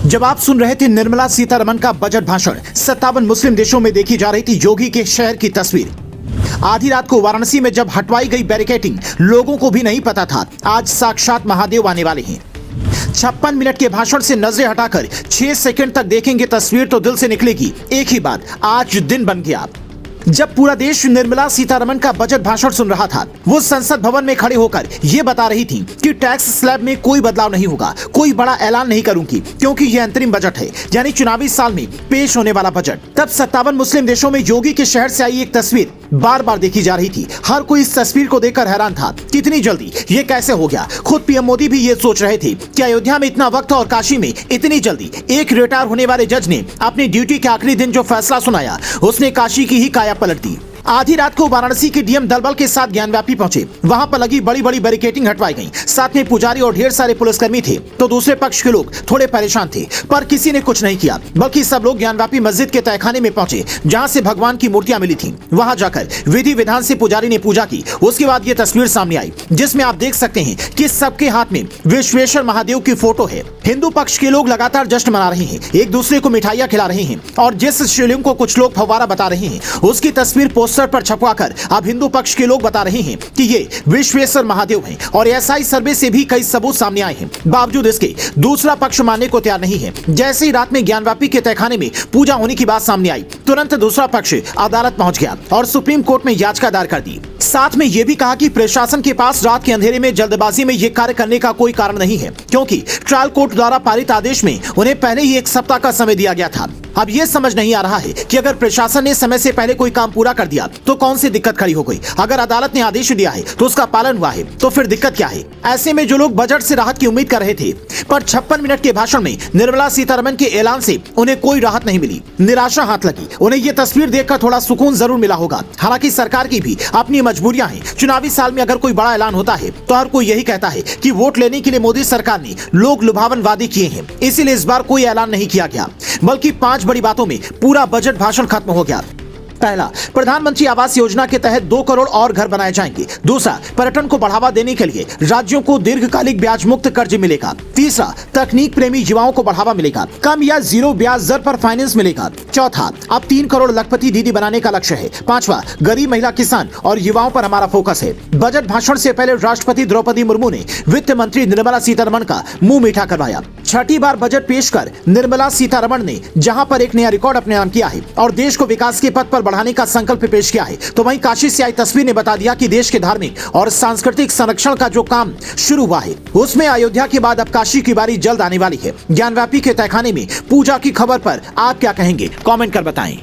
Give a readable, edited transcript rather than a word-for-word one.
जब आप सुन रहे थे निर्मला सीतारमण का बजट भाषण, 57 मुस्लिम देशों में देखी जा रही थी योगी के शहर की तस्वीर। आधी रात को वाराणसी में जब हटवाई गई बैरिकेडिंग, लोगों को भी नहीं पता था आज साक्षात महादेव आने वाले हैं। 56 मिनट के भाषण से नजरें हटाकर 6 सेकंड तक देखेंगे तस्वीर तो दिल से निकलेगी एक ही बात, आज दिन बन गया। जब पूरा देश निर्मला सीतारमण का बजट भाषण सुन रहा था, वो संसद भवन में खड़े होकर ये बता रही थी कि टैक्स स्लैब में कोई बदलाव नहीं होगा, कोई बड़ा ऐलान नहीं करूंगी क्योंकि ये अंतरिम बजट है, यानी चुनावी साल में पेश होने वाला बजट। तब 57 मुस्लिम देशों में योगी के शहर से आई एक तस्वीर बार बार देखी जा रही थी। हर कोई इस तस्वीर को देखकर हैरान था, कितनी जल्दी ये कैसे हो गया। खुद पीएम मोदी भी ये सोच रहे थे कि अयोध्या में इतना वक्त और काशी में इतनी जल्दी। एक रिटायर होने वाले जज ने अपनी ड्यूटी के आखिरी दिन जो फैसला सुनाया, उसने काशी की ही काया पलट दी। आधी रात को वाराणसी के डीएम दलबल के साथ ज्ञानव्यापी पहुंचे। वहां पर लगी बड़ी बड़ी बैरिकेडिंग हटवाई गई। साथ में पुजारी और ढेर सारे पुलिसकर्मी थे, तो दूसरे पक्ष के लोग थोड़े परेशान थे, पर किसी ने कुछ नहीं किया, बल्कि सब लोग ज्ञानव्यापी मस्जिद के तहखाने में पहुंचे, जहां से भगवान की मूर्तियां मिली थी। वहां जाकर विधि विधान से पुजारी ने पूजा की। उसके बाद ये तस्वीर सामने आई, जिसमें आप देख सकते हैं कि सबके हाथ में विश्वेश्वर महादेव की फोटो है। हिंदू पक्ष के लोग लगातार जश्न मना रहे हैं, एक दूसरे को मिठाइयां खिला रहे हैं, और जिस शिवलिंग को कुछ लोग फव्वारा बता रहे हैं, उसकी तस्वीर पोस्टर पर छपवाकर अब हिंदू पक्ष के लोग बता रहे हैं कि ये विश्वेश्वर महादेव हैं। और एसआई सर्वे से भी कई सबूत सामने आए हैं, बावजूद इसके दूसरा पक्ष मानने को तैयार नहीं है। जैसे ही रात में ज्ञानव्यापी के तहखाने में पूजा होने की बात सामने आई, तुरंत दूसरा पक्ष अदालत पहुंच गया और सुप्रीम कोर्ट में याचिका दायर कर दी। साथ में यह भी कहा कि प्रशासन के पास रात के अंधेरे में जल्दबाजी में यह कार्य करने का कोई कारण नहीं है, क्योंकि ट्रायल कोर्ट द्वारा पारित आदेश में उन्हें पहले ही 1 सप्ताह का समय दिया गया था। अब ये समझ नहीं आ रहा है कि अगर प्रशासन ने समय से पहले कोई काम पूरा कर दिया तो कौन सी दिक्कत खड़ी हो गई। अगर अदालत ने आदेश दिया है तो उसका पालन हुआ है, तो फिर दिक्कत क्या है। ऐसे में जो लोग बजट से राहत की उम्मीद कर रहे थे, पर 56 मिनट के भाषण में निर्मला सीतारमण के ऐलान से उन्हें कोई राहत नहीं मिली, निराशा हाथ लगी। उन्हें ये तस्वीर देखकर थोड़ा सुकून जरूर मिला होगा। हालांकि सरकार की भी अपनी मजबूरियां हैं। चुनावी साल में अगर कोई बड़ा ऐलान होता है तो हर कोई यही कहता है कि वोट लेने के लिए मोदी सरकार ने लोग लुभावन वादे किए हैं, इसीलिए इस बार कोई ऐलान नहीं किया गया, बल्कि 5 बड़ी बातों में पूरा बजट भाषण खत्म हो गया। पहला, प्रधानमंत्री आवास योजना के तहत 2 करोड़ और घर बनाए जाएंगे। दूसरा, पर्यटन को बढ़ावा देने के लिए राज्यों को दीर्घकालिक ब्याज मुक्त कर्ज मिलेगा। तीसरा, तकनीक प्रेमी युवाओं को बढ़ावा मिलेगा, कम या 0 ब्याज दर पर फाइनेंस मिलेगा। चौथा, अब 3 करोड़ लखपति दीदी बनाने का लक्ष्य है। पांचवा, गरीब महिला, किसान और युवाओं पर हमारा फोकस है। बजट भाषण से पहले राष्ट्रपति द्रौपदी मुर्मू ने वित्त मंत्री निर्मला सीतारमण का मुंह मीठा करवाया। 6ठी बार बजट पेश कर निर्मला सीतारमण ने जहां पर एक नया रिकॉर्ड अपने नाम किया है और देश को विकास के पथ पर बढ़ाने का संकल्प पेश किया है, तो वहीं काशी से आई तस्वीर ने बता दिया कि देश के धार्मिक और सांस्कृतिक संरक्षण का जो काम शुरू हुआ है, उसमें अयोध्या के बाद अब काशी की बारी जल्द आने वाली है। ज्ञानव्यापी के तहखाने में पूजा की खबर पर आप क्या कहेंगे, कमेंट कर बताएं।